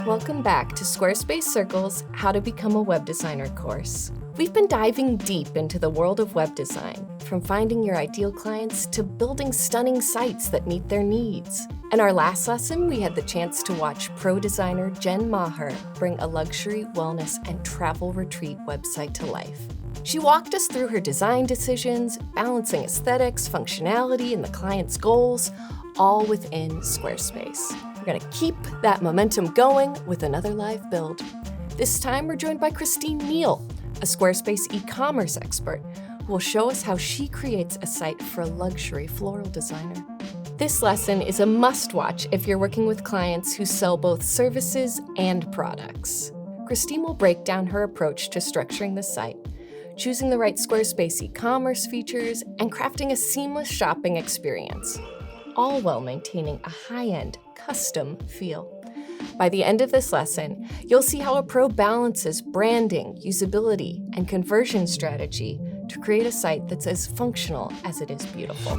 Welcome back to Squarespace Circle's How to Become a Web Designer course. We've been diving deep into the world of web design, from finding your ideal clients to building stunning sites that meet their needs. In our last lesson, we had the chance to watch pro designer Jen Maher bring a luxury, wellness, and travel retreat website to life. She walked us through her design decisions, balancing aesthetics, functionality, and the client's goals, all within Squarespace. We're going to keep that momentum going with another live build. This time, we're joined by Christine Neal, a Squarespace e-commerce expert, who will show us how she creates a site for a luxury floral designer. This lesson is a must-watch if you're working with clients who sell both services and products. Christine will break down her approach to structuring the site, choosing the right Squarespace e-commerce features, and crafting a seamless shopping experience, all while maintaining a high-end, custom feel. By the end of this lesson, you'll see how a pro balances branding, usability, and conversion strategy to create a site that's as functional as it is beautiful.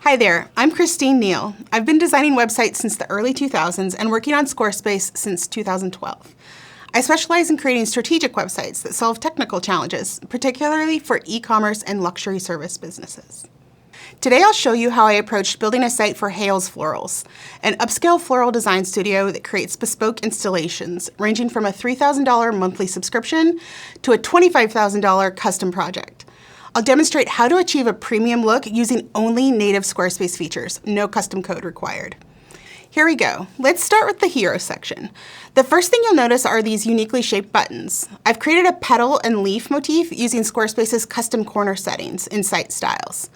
Hi there, I'm Christine Neal. I've been designing websites since the early 2000s and working on Squarespace since 2012. I specialize in creating strategic websites that solve technical challenges, particularly for e-commerce and luxury service businesses. Today I'll show you how I approached building a site for Hales Florals, an upscale floral design studio that creates bespoke installations ranging from a $3,000 monthly subscription to a $25,000 custom project. I'll demonstrate how to achieve a premium look using only native Squarespace features, no custom code required. Here we go. Let's start with the hero section. The first thing you'll notice are these uniquely shaped buttons. I've created a petal and leaf motif using Squarespace's custom corner settings in site styles.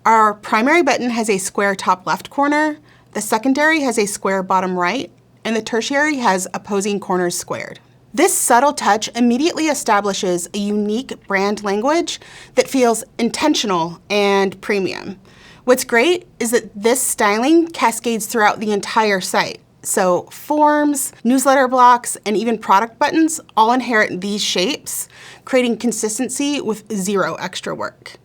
Our primary button has a square top left corner, the secondary has a square bottom right, and the tertiary has opposing corners squared. This subtle touch immediately establishes a unique brand language that feels intentional and premium. What's great is that this styling cascades throughout the entire site. So forms, newsletter blocks, and even product buttons all inherit these shapes, creating consistency with zero extra work.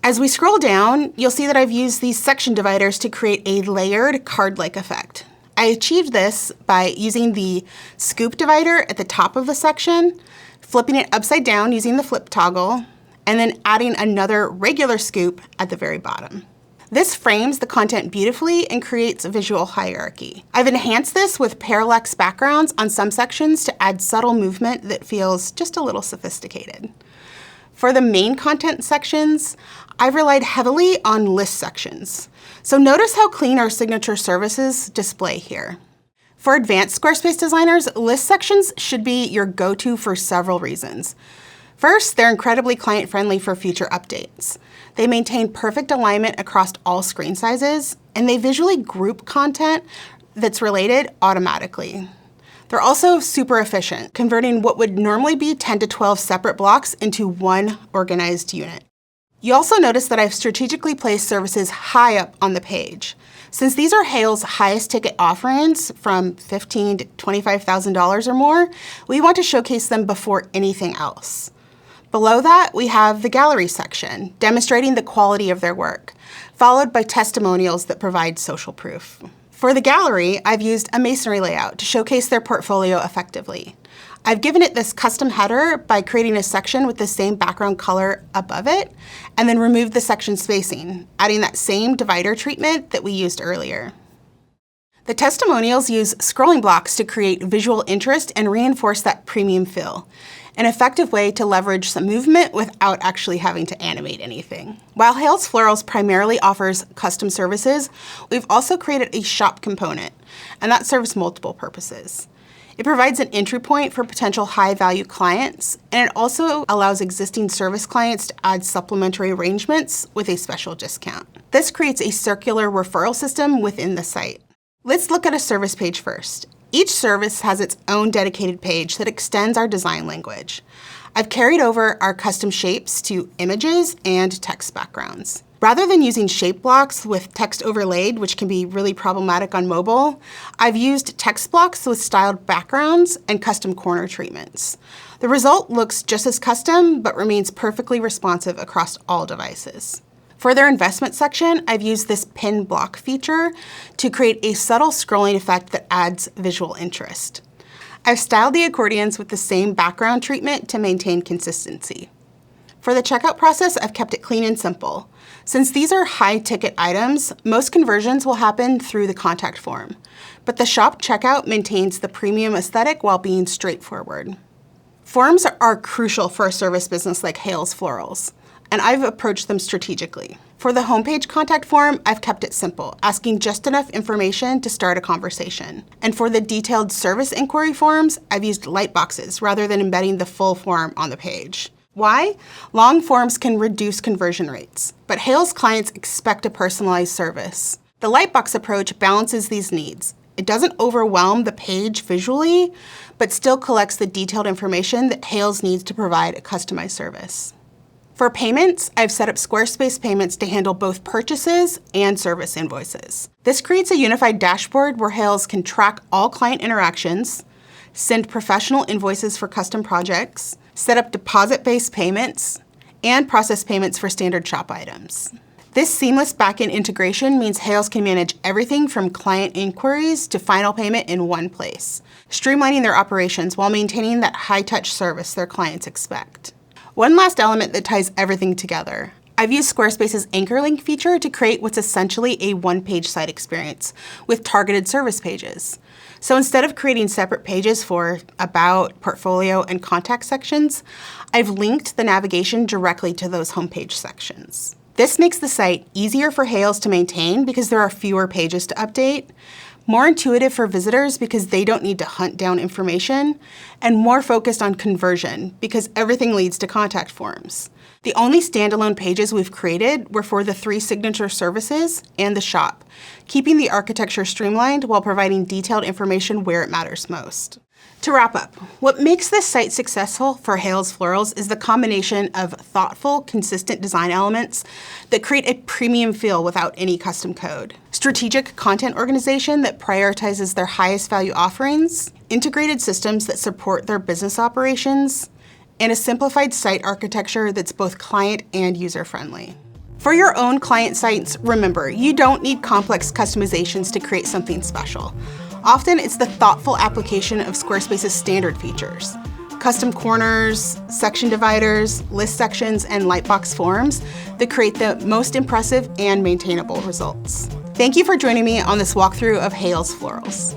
As we scroll down, you'll see that I've used these section dividers to create a layered card-like effect. I achieved this by using the scoop divider at the top of the section, flipping it upside down using the flip toggle, and then adding another regular scoop at the very bottom. This frames the content beautifully and creates a visual hierarchy. I've enhanced this with parallax backgrounds on some sections to add subtle movement that feels just a little sophisticated. For the main content sections, I've relied heavily on list sections. So notice how clean our signature services display here. For advanced Squarespace designers, list sections should be your go-to for several reasons. First, they're incredibly client-friendly for future updates. They maintain perfect alignment across all screen sizes, and they visually group content that's related automatically. They're also super efficient, converting what would normally be 10 to 12 separate blocks into one organized unit. You also notice that I've strategically placed services high up on the page. Since these are Hale's highest ticket offerings, from $15,000 to $25,000 or more, we want to showcase them before anything else. Below that, we have the gallery section, demonstrating the quality of their work, followed by testimonials that provide social proof. For the gallery, I've used a masonry layout to showcase their portfolio effectively. I've given it this custom header by creating a section with the same background color above it, and then removed the section spacing, adding that same divider treatment that we used earlier. The testimonials use scrolling blocks to create visual interest and reinforce that premium feel, an effective way to leverage some movement without actually having to animate anything. While Hales Florals primarily offers custom services, we've also created a shop component, and that serves multiple purposes. It provides an entry point for potential high-value clients, and it also allows existing service clients to add supplementary arrangements with a special discount. This creates a circular referral system within the site. Let's look at a service page first. Each service has its own dedicated page that extends our design language. I've carried over our custom shapes to images and text backgrounds. Rather than using shape blocks with text overlaid, which can be really problematic on mobile, I've used text blocks with styled backgrounds and custom corner treatments. The result looks just as custom, but remains perfectly responsive across all devices. For their investment section, I've used this pin block feature to create a subtle scrolling effect that adds visual interest. I've styled the accordions with the same background treatment to maintain consistency. For the checkout process, I've kept it clean and simple. Since these are high-ticket items, most conversions will happen through the contact form, but the shop checkout maintains the premium aesthetic while being straightforward. Forms are crucial for a service business like Hales Florals, and I've approached them strategically. For the homepage contact form, I've kept it simple, asking just enough information to start a conversation. And for the detailed service inquiry forms, I've used light boxes rather than embedding the full form on the page. Why? Long forms can reduce conversion rates, but Hales clients expect a personalized service. The Lightbox approach balances these needs. It doesn't overwhelm the page visually, but still collects the detailed information that Hales needs to provide a customized service. For payments, I've set up Squarespace payments to handle both purchases and service invoices. This creates a unified dashboard where Hales can track all client interactions, send professional invoices for custom projects, set up deposit-based payments, and process payments for standard shop items. This seamless backend integration means Hales can manage everything from client inquiries to final payment in one place, streamlining their operations while maintaining that high-touch service their clients expect. One last element that ties everything together. I've used Squarespace's anchor link feature to create what's essentially a one-page site experience with targeted service pages. So instead of creating separate pages for About, Portfolio, and Contact sections, I've linked the navigation directly to those homepage sections. This makes the site easier for Hales to maintain because there are fewer pages to update, more intuitive for visitors because they don't need to hunt down information, and more focused on conversion because everything leads to contact forms. The only standalone pages we've created were for the 3 signature services and the shop, keeping the architecture streamlined while providing detailed information where it matters most. To wrap up, what makes this site successful for Hales Florals is the combination of thoughtful, consistent design elements that create a premium feel without any custom code, strategic content organization that prioritizes their highest value offerings, integrated systems that support their business operations, and a simplified site architecture that's both client and user-friendly. For your own client sites, remember, you don't need complex customizations to create something special. Often it's the thoughtful application of Squarespace's standard features. Custom corners, section dividers, list sections, and Lightbox forms that create the most impressive and maintainable results. Thank you for joining me on this walkthrough of Hales Florals.